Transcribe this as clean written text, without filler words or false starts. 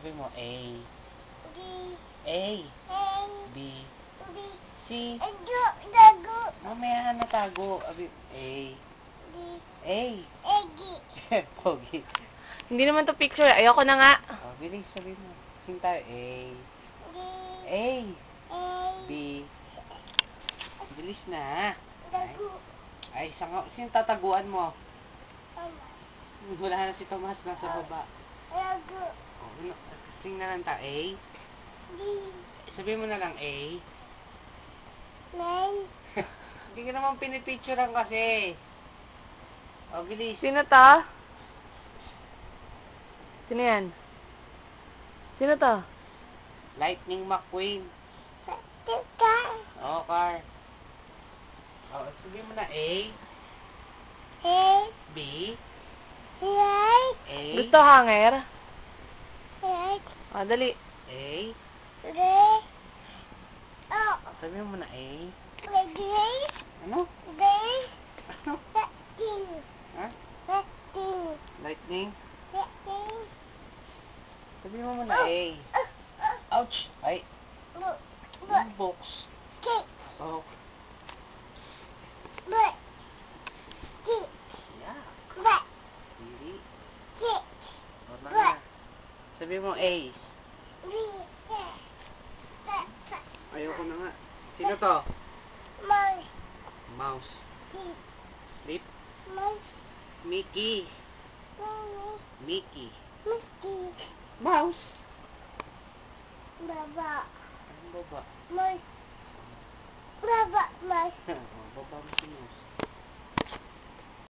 Sabi mo A. D. A. A. B. D. C. Dago. Mamaya na tago. Sabi A. D. A. Egi. Pogi. Hindi naman to picture. Ayoko na nga. Oh, bilis, sabi mo. Sing tayo. A. D. A. A. B. Bilis na. Dago. Ay, sino tataguan mo? Ama. Wala na si Tomas nasa baba. Dago. Oh, sing na lang ta. A. D. Sabi mo na lang A. Nine. Hindi ka naman pinipicturean kasi. Oh, bilis. Sino to? Sino yan? Sino to? Lightning McQueen. Tika. Oh, car. Oh, sabi mo na A. A. B. Right. A. Gusto hanger? Right. Ah, dali. A. Day. Oh. Sabi mo na A. Day. Ano? Day. Ano? Thirteen. Ha? 13. Lightning? 13. Sabi mo muna A. Ouch! Ay, yung box. Cake. Oh, But. Cake. yeah. But. Hindi. Cake. Oh, na. Sabi mo A. B. Ayoko na nga. Sino to? Mouse. Mouse. Sleep. Sleep? Mouse. Mickey. Mimi. Mickey. Mickey. Mouse. Baba. Anong baba? Mouse. Baba. Mouse. Oh, baba mo si Mouse.